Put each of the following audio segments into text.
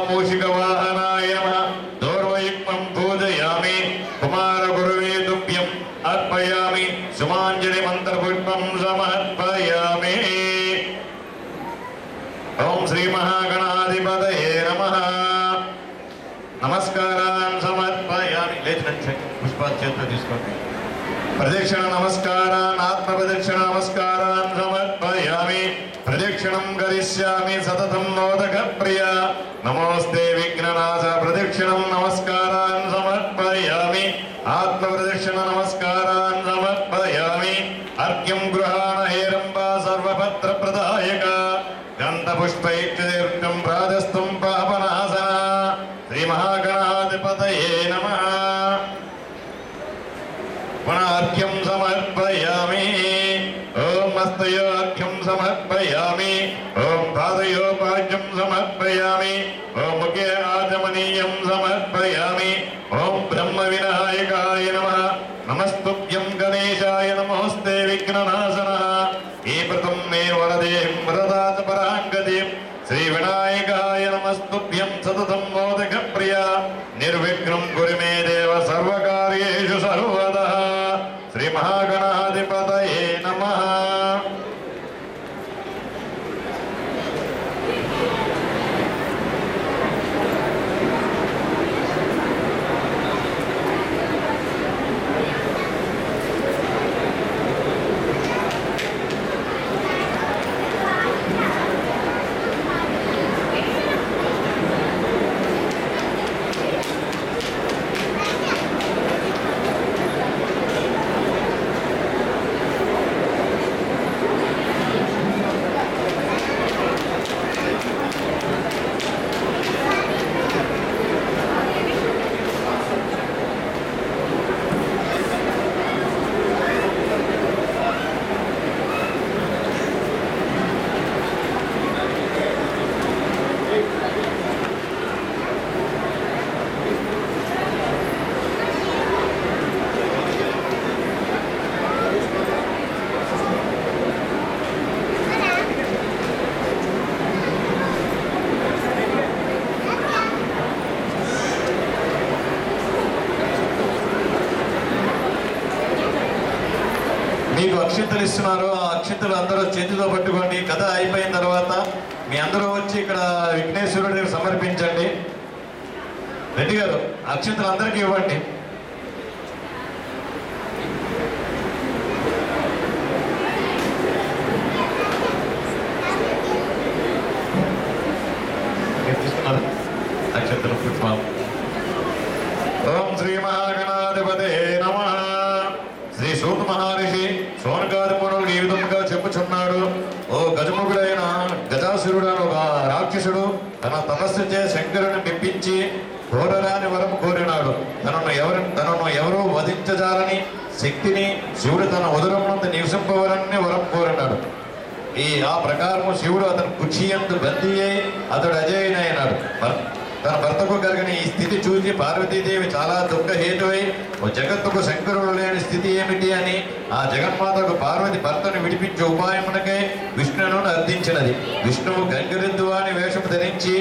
मूषिकवाहनाय नमः दोर्वयुक्तं पूजयामि कुमारगुरुवे तुभ्यम् अर्पयामि सुमाञ्जलि मन्त्रपुष्पं समर्पयामि ओम श्री महागणाधिपतये नमः नमस्कारान् समर्पयामि लेखनं पुष्पात् చేతిలో తీసుకోండి प्रदक्षिण नमस्कारान् आत्मप्रदक्षिण नमस्कारान् समर्पयामि प्रदक्षिणं करिष्यामि सततं मोदकप्रिया नमोस्ते विघ्ननाश प्रदक्षिणं नमस्कारान् समर्पयामि आत्मप्रदक्षिण नमस्कारान् समर्पयामि अर्घ्यं गृहाण हेरम्बा सर्वपत्रप्रदायक गन्धपुष्पैर्यं प्राजस्तं पापनाशना श्री महागणाधिपतये नमः अर्घ्यं समर्पयामि ओम हस्तयोर्घ्यं समर्पयामि ओम पादयोपाघ्यं समर्पयामि ओम मुखे आचमनीयं समर्पयामि ओम ब्रह्मविनायकाय नमः नमस्तुभ्यं गणेशाय नमोस्ते विघ्ननाशनः एप्रतं मे वरदे वरदात पराङ्गतिं श्री विनायकाय नमस्तुभ्यं सततं मोदकप्रिया निर्विघ्नं कुरु मे देव सर्वकार्येषु सर्वदा श्री महागणाधिपतये नमः మీకు అక్షింతలు ఇస్తున్నారు ఆ అక్షింతలు అందరూ చేతితో పట్టుకోండి కథ అయిపోయిన తర్వాత మీ అందరూ వచ్చి ఇక్కడ విఘ్నేశ్వరుడికి సమర్పించండి రెడ్డి గారు అక్షింతలు అందరికీ ఇవ్వండి అక్షింతలు పుష్పం ఓం శ్రీ మహాగణాధిపతయే నమః శ్రీ సూత మహర్షి సోనకాదిమునులకు ఈ విధంగా చెప్పుచున్నాడు ఓ గజముఖుడైన గజాసురుడు ఒక రాక్షసుడు తన తపస్సుచే శంకరుని మెప్పించి కోరరాని వరం కోరినాడు తనను ఎవరో వధించజాలని శక్తిని శివుడు తన ఉదరమునందు నివసింపవరని వరం కోరినాడు ఆ ప్రకారము శివుడు అతను కుక్షియందు బందీ అయి అతడు అజేయునైనాడు తన భర్తకు కలిగిన ఈ స్థితి చూసి పార్వతీదేవి చాలా దుఃఖహేతువై జగత్తుకు శంకరుడు లేని స్థితి ఏమిటి అని ఆ జగన్మాతకు పార్వతి భర్తను విడిపించే ఉపాయమునకై విష్ణువును అర్థించినది విష్ణువు గంగిరెద్దు అని వేషము ధరించి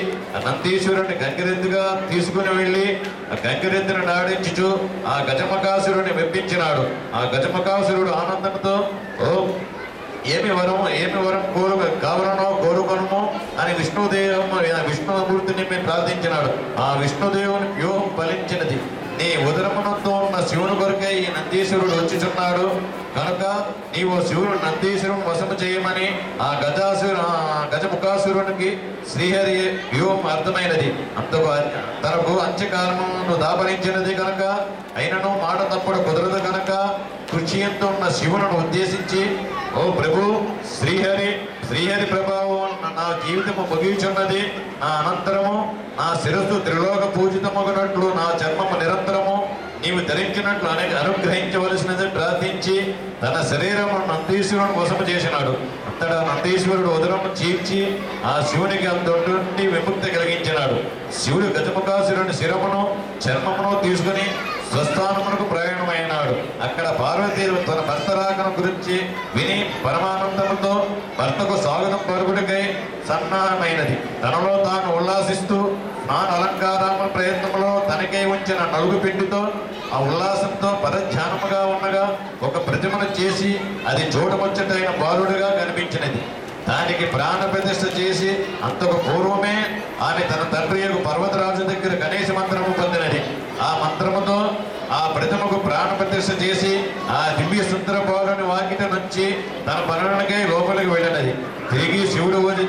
నందీశ్వరుని గంగిరెద్దుగా తీసుకుని వెళ్ళి ఆ గంగిరెద్దును నాడించుచు ఆ గజమకాసురుని మెప్పించినాడు ఆ గజమకాసురుడు ఆనందంతో ఓ ఏమి వరం కావాలనో కోరుకొను అని విష్ణుమూర్తిని మేము ప్రార్థించినాడు ఆ విష్ణుదేవుని వ్యూహం ఫలించినది నీ ఉదరమునంతో ఉన్న శివుని కొరకే ఈ నందీశ్వరుడు వచ్చుచున్నాడు కనుక నీవు శివుడు నందీశ్వరుని వశము చేయమని ఆ గజముఖాసురునికి శ్రీహరి వ్యూహం అర్థమైనది అంతకు తనకు అంత్యకాలమును దాపరించినది కనుక అయినను మాట తప్పుడు కుదరదు కనుక కుర్చీయంతో ఉన్న శివులను ఉద్దేశించి ఓ ప్రభు శ్రీహరి ప్రభావం నా జీవితము ముగిచున్నది నా అనంతరము నా శిరస్సు త్రిలోక పూజితమగునట్లు నా చర్మము నిరంతరము నీవు ధరించినట్లు అనుగ్రహించవలసినది ప్రార్థించి తన శరీరము నందీశ్వరుని వశము చేసినాడు అంతటా నందీశ్వరుడు ఉదరము చీల్చి ఆ శివునికి అంతటి నుండి విముక్తి కలిగించినాడు శివుడు గజముఖాసురుని శిరమును చర్మమును తీసుకుని స్వస్థానమునకు ప్రయాణమైనాడు అక్కడ పార్వతీదేవి తన భర్త రాకను గురించి విని పరమానందముతో భర్తకు స్వాగతం పరుగుడికై సన్నాహమైనది తనలో తాను ఉల్లాసిస్తూ స్నాన అలంకారాల ప్రయత్నంలో తనకే ఉంచిన నలుగు పిండితో ఆ ఉల్లాసంతో పరధ్యానముగా ఉండగా ఒక ప్రతిమను చేసి అది చూడముచ్చటైన బాలుడుగా కనిపించినది. దానికి ప్రాణ ప్రతిష్ఠ చేసి అంతకు పూర్వమే ఆమె తన తండ్రి యొక్క పర్వతరాజు దగ్గర గణేశ మంత్రము పొందినది. ఆ మంత్రముతో ఆ ప్రతిమకు ప్రాణ ప్రతిష్ఠ చేసి ఆ దివ్య సుందర బాలుని వాకిట నుంచి తన పనులకై లోపలికి వెళ్ళినది.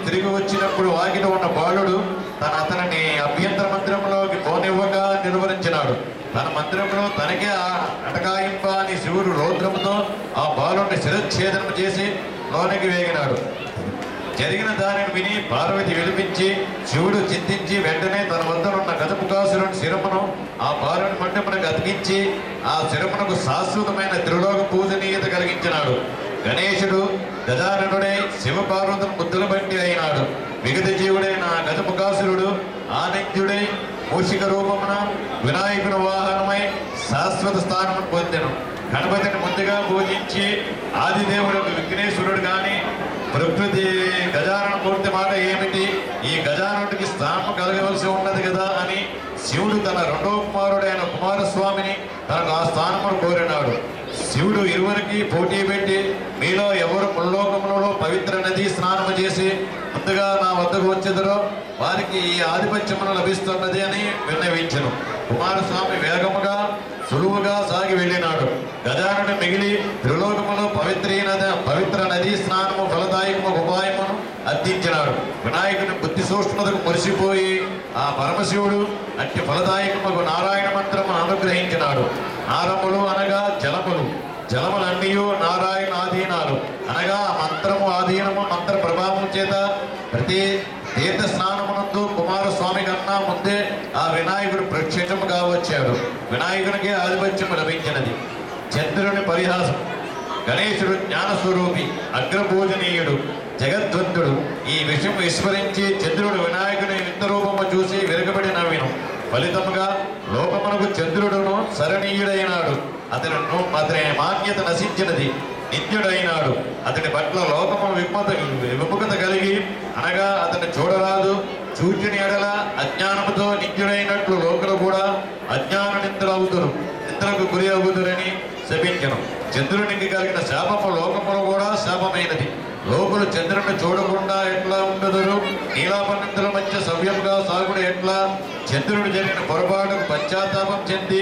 తిరిగి వచ్చినప్పుడు వాకిట ఉన్న బాలుడు అతనిని అభ్యంతర మందిరంలోకి పోనివ్వగా నిర్వహించినాడు. తన మందిరంలో తనకే అటకాయింప అని శివుడు రౌద్రముతో ఆ బాలుని శిరచ్ఛేదనం చేసి లోనికి వేగినాడు. జరిగిన దానిని విని పార్వతి విలిపించి శివుడు చింతించి వెంటనే తన వద్దనున్న గజముఖాసురుని శిరమును ఆ బాలుని మండపమునకు అతికించి ఆ శిరమునకు శాశ్వతమైన త్రిలోక పూజనీయత కలిగించినాడు. గణేశుడు గజాననుడై శివపార్వతుని బుద్ధుల బట్టి అయినాడు. విగత జీవుడైన గజముఖాసురుడు ఆనంద్యుడై మూషిక రూపమున వినాయకుని వాహనమై శాశ్వత స్థానం పొందెను. గణపతిని ముందుగా పూజించి ఆదిదేవుడు విఘ్నేశ్వరుడు కానీ ప్రకృతి గజానన మూర్తి మాట ఏమిటి, ఈ గజానుడికి స్థానం కలగవలసి ఉన్నది కదా అని శివుడు తన రెండో కుమారుడైన కుమారస్వామిని తనకు ఆ స్థానమును కోరినాడు. శివుడు ఇరువురికి పోటీ పెట్టి మీలో ఎవరు ముల్లోకములలో పవిత్ర నది స్నానము చేసి ముందుగా నా వద్దకు వచ్చేదరో వారికి ఈ ఆధిపత్యమును లభిస్తున్నది అని విన్నవించెను. కుమారస్వామి వేగముగా సులువుగా సాగి వెళ్ళినాడు. గజానుడు మిగిలి త్రిలోకములో పవిత్ర నదీ స్నానము ఫలదాయకము ఉపాయమును అర్థించినాడు. వినాయకుని బుద్ధి సూక్ష్మతకు మురిసిపోయి ఆ పరమశివుడు అట్టి ఫలదాయకము నారాయణ మంత్రమును అనుగ్రహించినాడు. నారములు అనగా జలములు, జలములన్నీ నారాయణ ఆధీనాలు అనగా మంత్రము ఆధీనము మంత్ర ప్రభావం చేత ప్రతి తీర్థ స్నానమునందు కుమారస్వామి కన్నా ముందే ఆ వినాయకుడు ప్రత్యక్షముగా వచ్చాడు. వినాయకునికి ఆధిపత్యము లభించినది. చంద్రుని పరిహాసం. గణేశుడు జ్ఞానస్వరూపి, అగ్రపూజనీయుడు, జగద్వంతుడు. ఈ విషయం విస్మరించి చంద్రుడు వినాయకుని వింతరూపము చూసి విరగబడి నవ్విను. ఫలితముగా లోకమునకు చంద్రుడును శరణీయుడైనాడు. అతని మాన్యత నశించినది. నిత్యుడైనాడు. అతని పట్ల లోకము విముఖత కలిగి అనగా అతన్ని చూడరాదు. చూచిన ఎడల అజ్ఞానముతో నిత్యుడైనట్లు లోకులు కూడా అజ్ఞాన నిందలవుతురు, నిందలకు గురి అవుతురని శపించను. చంద్రునికి కలిగిన శాపము లోకములు కూడా శాపమైనది. లోకులు చంద్రుని చూడకుండా ఎట్లా ఉండదురు? నీలాపనిందుల మధ్య సవ్యంగా సాగుడు ఎట్లా? చంద్రుడు జరిగిన పొరపాటుకు పశ్చాత్తాపం చెంది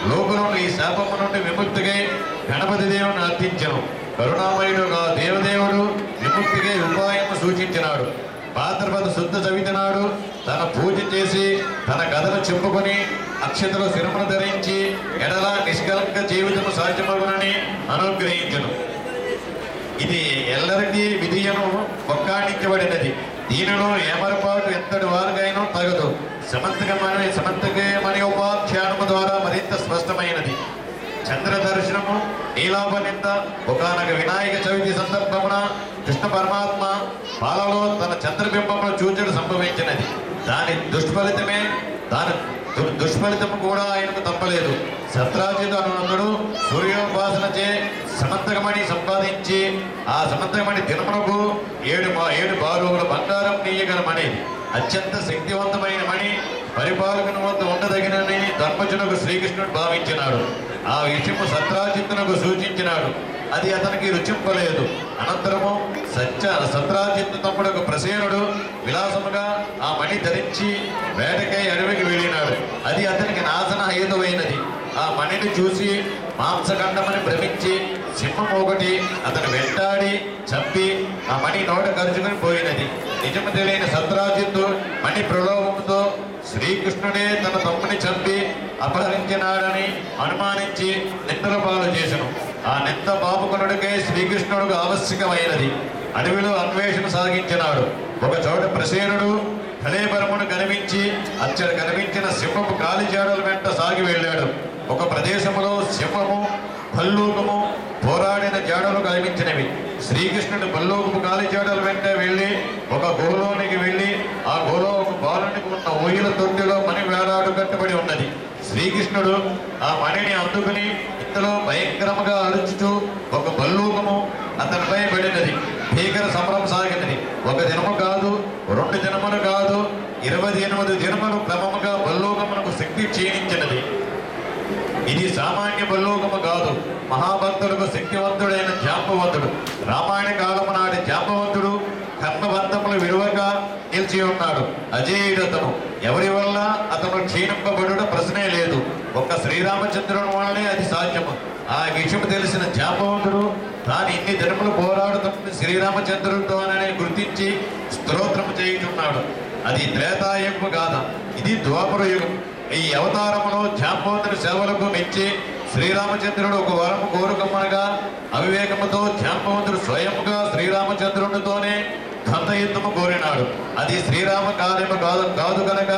లోకులను ఈ శాపము నుండి విముక్తికై గణపతి దేవుని అర్థించను. కరుణామయుడుగా దేవదేవుడు విముక్తికై ఉపాయము సూచించినాడు. భాద్రపద శుద్ధ చవితి నాడు తన పూజ చేసి తన కథను చెప్పుకొని అక్షతలు శిరమును ధరించి ఎడల నిష్కలంక జీవితము సాధ్యమగునని అనుగ్రహించను. ఇది ఎల్లరికీ విధియను ఒక్కాణించబడినది. దీనిలో ఏమరపాటు ఎంతటి వారికైనా తగదు. సమంతకమని ఉపాఖ్యానము ద్వారా మరింత స్పష్టమైనది. చంద్ర దర్శనము నీలాపనింద ఒకనొక వినాయక చవితి సందర్భమున కృష్ణ పరమాత్మ పాలలో తన చంద్రబింబమును చూచడు సంభవించినది. దాని దుష్ఫలితము కూడా ఆయనకు తప్పలేదు. సత్రాజితు అనునందుడు సూర్యోపాసనచే సమంతకమణి సంపాదించి ఆ సమంతకమణి దినమునకు 7 బారువుల బంగారం నీయగల మణి, అత్యంత శక్తివంతమైన మణి, పరిపాలకుని వద్ద ఉండదగినని ధర్మజునకు శ్రీకృష్ణుడు భావించినాడు. ఆ విషయము సత్రాజిత్తునకు సూచించినాడు. అది అతనికి రుచింపలేదు. అనంతరము సత్రాజిత్తు తమ్ముడు ప్రసేనుడు విలాసముగా ఆ మణి ధరించి వేటకై అడవికి వెళ్ళినాడు. అది అతనికి నాశన హేతువైనది. ఆ మణిని చూసి మాంసఖండమని భ్రమించి సింహం ఒకటి అతను వెంటాడి చంపి ఆ మణి నోట కరుచుకొని పోయినది. నిజము తెలియని సత్రాజిత్తు మణి ప్రలోభంతో శ్రీకృష్ణుడే తన తమ్ముని చంపి అపహరించినాడని అనుమానించి నిందల పాలు చేసెను. ఆ నింద పాపకునుడికై శ్రీకృష్ణుడికి ఆవశ్యకమైనది. అడవిలో అన్వేషణ సాగించినాడు. ఒక చోట ప్రసేనుడు కళేబరమును కనిపించి అచ్చట కనిపించిన సింహపు కాలిజాడల వెంట సాగి వెళ్ళాడు. ఒక ప్రదేశంలో సింహము భల్లూకము పోరాడిన జాడలు కనిపించినవి. శ్రీకృష్ణుడు భల్లూకము కాలిజాడల వెంట వెళ్ళి ఒక గుహలోనికి వెళ్ళి ఆ గుహలో ఒక బాలునికి ఉన్న ఊయల తొట్టిలో మణి వేలాడు కట్టుబడి ఉన్నది. శ్రీకృష్ణుడు ఆ మణిని అందుకుని ఇంతలో భయంకరముగా అరుచుతూ ఒక భల్లూకము అతనిపై పడినది. భీకర సమరం సాగినది. ఒక దినము కాదు, 2 దినములు కాదు, 28 దినములు క్రమముగా బల్లోకమునకు శక్తి క్షీణించినది. ఇది సామాన్య బల్లోకము కాదు, మహాభక్తులకు శక్తివంతుడైన జాంబవంతుడు. రామాయణ కాలము నాటి జాంబవంతుడు కర్మబంధములు విడువక నిలిచి ఉన్నాడు. అజేయుడతను, ఎవరి వల్ల అతను క్షీణింపబడుట ప్రశ్నే లేదు. ఒక్క శ్రీరామచంద్రుని వల్లనే అది సాధ్యము. ఆ విషయం తెలిసిన జాంబవంతుడు తాను ఇన్ని దినములు పోరాడుతున్న శ్రీరామచంద్రుడితోననే గుర్తించి స్తోత్రం చేయుచున్నాడు. అది త్రేతాయుగము కాదా, ఇది ద్వాపర యుగం. ఈ అవతారములో జాంబవంతుని సేవలకు మెచ్చి శ్రీరామచంద్రుడు ఒక వరము కోరుకమ్మనగా అవివేకముతో జాంబవంతుడు స్వయముగా శ్రీరామచంద్రునితోనే యుద్ధము కోరినాడు. అది శ్రీరామ కార్యము కాదు కనుక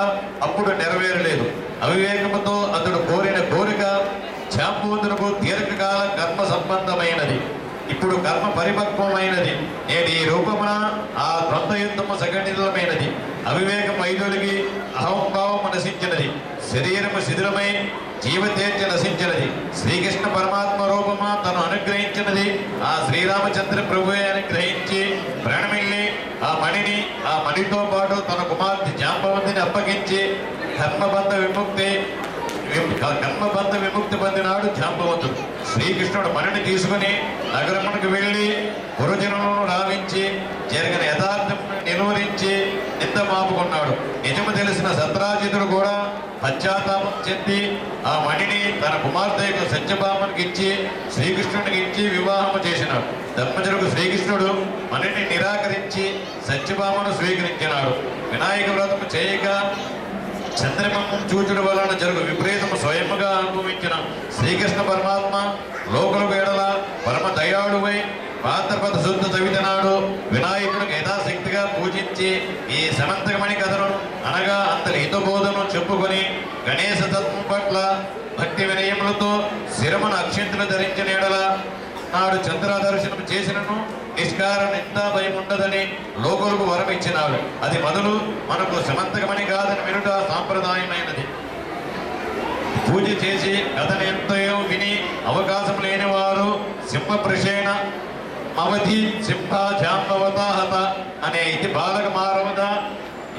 అప్పుడు నెరవేరలేదు. అవివేకముతో అతడు కోరిన కోరిక జాంబవంతునకు దీర్ఘకాల కర్మ సంబంధమైనది. ఇప్పుడు కర్మ పరిపక్వమైనది. నేడు ఈ రూపమున ఆ యుద్ధము సంఘటితమైనది. అవివేకం ఐదులకి అహంభావము నశించినది. శరీరము శిథిలమై జీవతేజ నశించినది. శ్రీకృష్ణ పరమాత్మ రూపమా తను అనుగ్రహించినది. ఆ శ్రీరామచంద్ర ప్రభువే అనుగ్రహించి ప్రణమిల్లి ఆ మణితో పాటు తన కుమార్తె జాంబవంతిని అప్పగించి కర్మబంధ విముక్తి పొందినాడు జాంబవంతుడు. శ్రీకృష్ణుడు మణిని తీసుకుని నగరమునకు వెళ్ళి గురుజనులను రావించి జరిగిన యథార్థమును నిలువరించి నింద మాపుకున్నాడు. నిజము తెలిసిన సత్రాజితుడు కూడా పశ్చాత్తాపం చెంది ఆ మణిని తన కుమార్తెకు సత్యభామనికి ఇచ్చి శ్రీకృష్ణునికి ఇచ్చి వివాహము చేసినాడు. ధర్మజుడు శ్రీకృష్ణుడు మణిని నిరాకరించి సత్యభామను స్వీకరించినాడు. వినాయక వ్రతము చేయగా చంద్రమంగం చూచుడు వలన జరుగు విపరీతము స్వయముగా అనుభవించిన శ్రీకృష్ణ పరమాత్మ లోకులకు ఎడల పరమ దయాళువై భాద్రపద శుద్ధ చవితినాడు వినాయకుడికి యథాశక్తిగా పూజించి ఈ సమంతకమణి కథను అనగా అంతటి హితబోధను చెప్పుకొని గణేశ తత్వం పట్ల భక్తి వినయములతో శిరమును అక్షంతులు ధరించిన ఎడల నాడు చంద్రాదర్శనం చేసినను నిష్కార నిందా భయం ఉండదని లోకులకు వరం ఇచ్చినాడు. అది మొదలు మనకు సమంతకమని కాదని వినుట సాంప్రదాయమైనది. పూజ చేసి కథను ఎంతో విని అవకాశం లేని వారు సింహప్రషేణ అవధి సింహ జాంబవతాహత అనే ఇది బాలక మారవద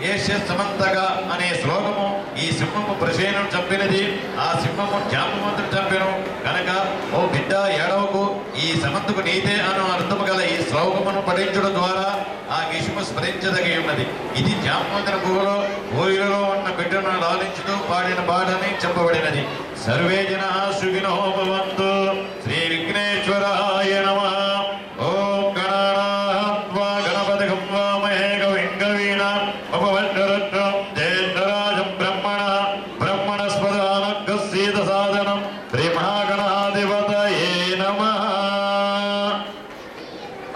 ఏష సమంతగా అనే శ్లోకము ఈ సింహము ప్రసేనను చంపినది. ఆ సింహము జాంబవంతుడు చంపెను కనుక ఓ బిడ్డ ఏడవకు, ఈ సమంతకు నీతే అను అర్థము గల ఈ శ్లోకమును పఠించడం ద్వారా ఆ విషము స్మరించదగి ఉన్నది. ఇది జాంబవంతుని గుహలో ఊరిలో ఉన్న బిడ్డను లాలించుతూ పాడిన పాటని చెప్పబడినది. సర్వే జనా సుఖినో భవంతు. శ్రీ విఘ్నేశ్వరాయ నమః. ఓం గణానాహ్వా గణపతిగం వామహే కవిం కవీనాం ఉపవజ్రరత్నం జ్యేష్ఠరాజం బ్రహ్మణస్పదానగ్గస్సీత సాధనం శ్రీ మహాగణాధిపతయే నమః.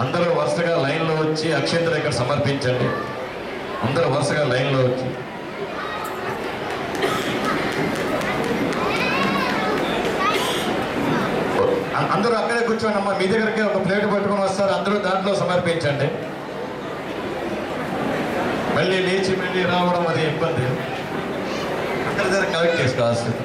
అందరూ వరుసగా లైన్లో వచ్చి అక్షంతలు ఇక్కడ సమర్పించండి. అందరూ వరుసగా లైన్లో వచ్చి అందరూ అక్కడే కూర్చోండి అమ్మా. మీ దగ్గరికి ఒక ప్లేట్ పట్టుకొని వస్తారు, అందరూ దాంట్లో సమర్పించండి. మళ్ళీ లేచి మళ్ళీ రావడం అది ఇబ్బంది. అందరి దగ్గర కలెక్ట్ చేసుకోవాల్సింది.